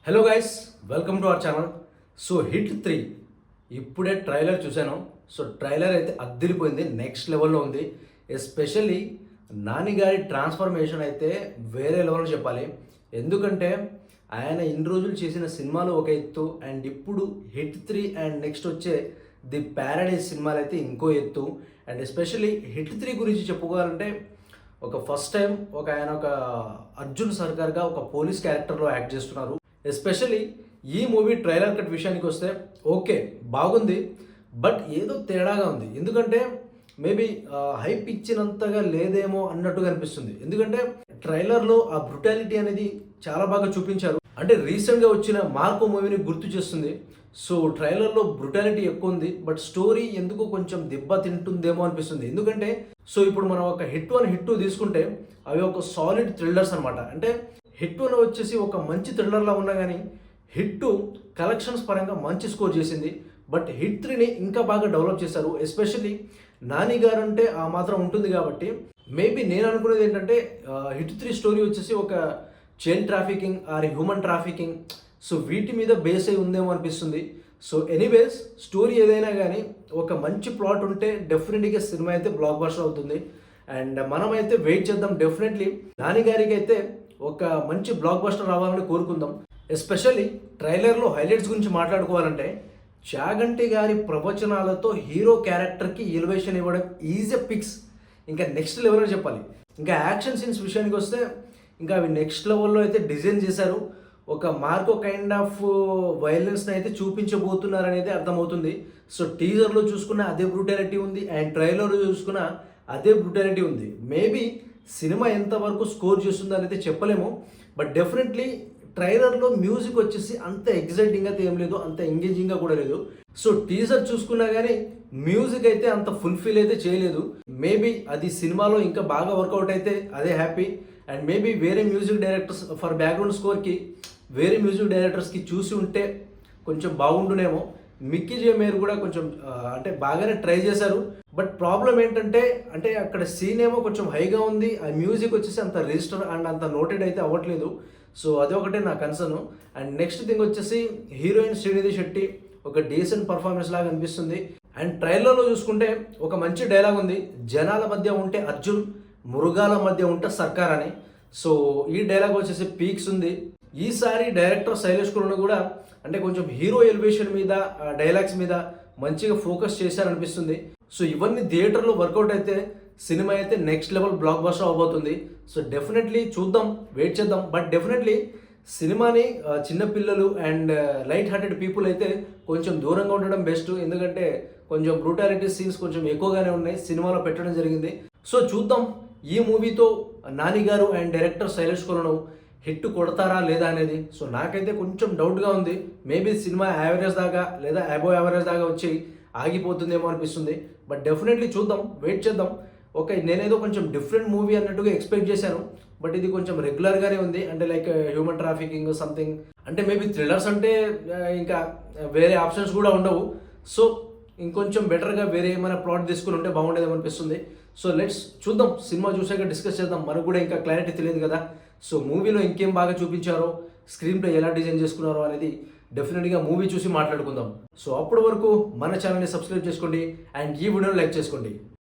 Hello guys, welcome to our channel. So hit 3 ఇప్పుడే trailer చూశాను. So trailer అయితే అద్దిరిపోయింది, next లెవెల్లో ఉంది. ఎస్పెషల్లీ నాని గారి ట్రాన్స్ఫర్మేషన్ అయితే వేరే లెవెల్లో చెప్పాలి. ఎందుకంటే ఆయన ఇన్ని రోజులు చేసిన సినిమాలు ఒక ఎత్తు, అండ్ ఇప్పుడు హిట్ 3 అండ్ నెక్స్ట్ వచ్చే ది ప్యారడైజ్ సినిమాలు అయితే ఇంకో ఎత్తు. అండ్ ఎస్పెషల్లీ హిట్ 3 గురించి చెప్పుకోవాలంటే ఫస్ట్ టైం ఆయన ఒక అర్జున్ సర్కార్గా ఒక పోలీస్ క్యారెక్టర్లో యాక్ట్ చేస్తున్నారు. ఎస్పెషల్లీ ఈ మూవీ ట్రైలర్ కట్ విషయానికి వస్తే ఓకే బాగుంది, బట్ ఏదో తేడాగా ఉంది. ఎందుకంటే మేబీ హైప్ ఇచ్చినంతగా లేదేమో అన్నట్టుగా అనిపిస్తుంది. ఎందుకంటే ట్రైలర్లో ఆ బ్రుటాలిటీ అనేది చాలా బాగా చూపించారు. అంటే రీసెంట్గా వచ్చిన మార్కో మూవీని గుర్తు చేస్తుంది. సో ట్రైలర్లో బ్రుటాలిటీ ఎక్కువ ఉంది, బట్ స్టోరీ ఎందుకో కొంచెం దెబ్బ తింటుందేమో అనిపిస్తుంది. ఎందుకంటే సో ఇప్పుడు మనం ఒక హిట్ 1 హిట్ 2 తీసుకుంటే అవి ఒక సాలిడ్ థ్రిల్లర్స్ అనమాట. అంటే హిట్ 1 వచ్చేసి ఒక మంచి థ్రిల్లర్లా ఉన్నా కానీ హిట్ 2 కలెక్షన్స్ పరంగా మంచి స్కోర్ చేసింది. బట్ హిట్ 3ని ఇంకా బాగా డెవలప్ చేశారు. ఎస్పెషల్లీ నాని గారు అంటే ఆ మాత్రం ఉంటుంది కాబట్టి మేబీ నేను అనుకునేది ఏంటంటే హిట్ 3 స్టోరీ వచ్చేసి ఒక child trafficking or human trafficking, so వీటి మీద బేస్ అయి ఉందేమో అనిపిస్తుంది. సో ఎనీవేస్ స్టోరీ ఏదైనా కానీ ఒక మంచి ప్లాట్ ఉంటే డెఫినెట్గా సినిమా అయితే బ్లాక్ బస్టర్ అవుతుంది. అండ్ మనమైతే వెయిట్ చేద్దాం. డెఫినెట్లీ నాని గారికి అయితే ఒక మంచి బ్లాక్ బస్టర్ రావాలని కోరుకుందాం. ఎస్పెషల్లీ ట్రైలర్లో హైలైట్స్ గురించి మాట్లాడుకోవాలంటే చాగంటి గారి ప్రవచనాలతో హీరో క్యారెక్టర్కి ఎలివేషన్ ఇవ్వడం ఈజ్ ఎ పిక్స్, ఇంకా నెక్స్ట్ లెవెల్లో చెప్పాలి. ఇంకా యాక్షన్ సీన్స్ విషయానికి వస్తే ఇంకా అవి నెక్స్ట్ లెవెల్లో అయితే డిజైన్ చేశారు. ఒక మార్కో కైండ్ ఆఫ్ వైలెన్స్ని అయితే చూపించబోతున్నారు అనేది అర్థమవుతుంది. సో టీజర్లో చూసుకున్న అదే బ్రూటాలిటీ ఉంది, అండ్ ట్రైలర్లో చూసుకున్న అదే బ్రూటాలిటీ ఉంది. మేబీ సినిమా ఎంతవరకు స్కోర్ చేస్తుందో అనేది చెప్పలేము, బట్ డెఫినెట్లీ ట్రైలర్లో మ్యూజిక్ వచ్చేసి అంత ఎగ్జైటింగ్ అయితే ఏం లేదు, అంత ఎంగేజింగ్గా కూడా లేదు. సో టీజర్ చూసుకున్నా కానీ మ్యూజిక్ అయితే అంత ఫుల్ఫిల్ అయితే చేయలేదు. మేబీ అది సినిమాలో ఇంకా బాగా వర్కౌట్ అయితే అదే హ్యాపీ. అండ్ మేబీ వేరే మ్యూజిక్ డైరెక్టర్స్ ఫర్ బ్యాక్గ్రౌండ్ స్కోర్కి వేరే మ్యూజిక్ డైరెక్టర్స్కి చూసి ఉంటే కొంచెం బాగుండునేమో. మిక్కీ జే మేయర్ కూడా కొంచెం అంటే బాగానే ట్రై చేశారు, బట్ ప్రాబ్లం ఏంటంటే అంటే అక్కడ సీన్ ఏమో కొంచెం హైగా ఉంది, ఆ మ్యూజిక్ వచ్చేసి అంత రిజిస్టర్ అండ్ అంత నోటెడ్ అయితే అవ్వట్లేదు. సో అదొకటే నా కన్సర్న్. అండ్ నెక్స్ట్ థింగ్ వచ్చేసి హీరోయిన్ శ్రీనిధి శెట్టి ఒక డీసెంట్ పర్ఫార్మెన్స్ లాగా అనిపిస్తుంది. అండ్ ట్రైలర్లో చూసుకుంటే ఒక మంచి డైలాగ్ ఉంది, జనాల మధ్య ఉంటే అర్జున్, మృగాల మధ్య ఉంటే సర్కార్ అని. సో ఈ డైలాగ్ వచ్చేసి పీక్స్ ఉంది. ఈసారి డైరెక్టర్ శైలేష్ కురణ కూడా అంటే కొంచెం హీరో ఎలివేషన్ మీద డైలాగ్స్ మీద మంచిగా ఫోకస్ చేశారనిపిస్తుంది. సో ఇవన్నీ థియేటర్లో వర్కౌట్ అయితే సినిమా అయితే నెక్స్ట్ లెవెల్ బ్లాక్ బస్టర్ అవబోతుంది. సో డెఫినెట్లీ చూద్దాం, వెయిట్ చేద్దాం. బట్ డెఫినెట్లీ సినిమాని చిన్నపిల్లలు అండ్ లైట్ హార్టెడ్ పీపుల్ అయితే కొంచెం దూరంగా ఉండడం బెస్ట్. ఎందుకంటే కొంచెం బ్రూటాలిటీ సీన్స్ కొంచెం ఎక్కువగానే ఉన్నాయి, సినిమాలో పెట్టడం జరిగింది. సో చూద్దాం ఈ మూవీతో నాని గారు అండ్ డైరెక్టర్ శైలేష్ కురణ హిట్ కొడతారా లేదా అనేది. సో నాకైతే కొంచెం డౌట్గా ఉంది. మేబీ సినిమా యావరేజ్ దాకా లేదా అబోవ్ యావరేజ్ దాకా వచ్చి ఆగిపోతుందేమో అనిపిస్తుంది. బట్ డెఫినెట్లీ చూద్దాం, వెయిట్ చేద్దాం. నేనేదో కొంచెం డిఫరెంట్ మూవీ అన్నట్టుగా ఎక్స్పెక్ట్ చేశాను, బట్ ఇది కొంచెం రెగ్యులర్గానే ఉంది. అంటే లైక్ హ్యూమన్ ట్రాఫికింగ్ సంథింగ్, అంటే మేబీ థ్రిల్లర్స్ అంటే ఇంకా వేరే ఆప్షన్స్ కూడా ఉండవు. సో ఇంకొంచెం బెటర్గా వేరే ఏమైనా ప్లాట్ తీసుకుని ఉంటే బాగుండేదేమో అనిపిస్తుంది. సో లెట్స్ చూద్దాం, సినిమా చూసాక డిస్కస్ చేద్దాం. మనకు కూడా ఇంకా క్లారిటీ తెలియదు కదా. సో మూవీలో ఇంకేం బాగా చూపించారో, స్క్రీన్ ప్లే ఎలా డిజైన్ చేసుకున్నారో అనేది డెఫినెట్గా మూవీ చూసి మాట్లాడుకుందాం. సో అప్పటి వరకు మన ఛానల్ని సబ్స్క్రైబ్ చేసుకోండి అండ్ ఈ వీడియోని లైక్ చేసుకోండి.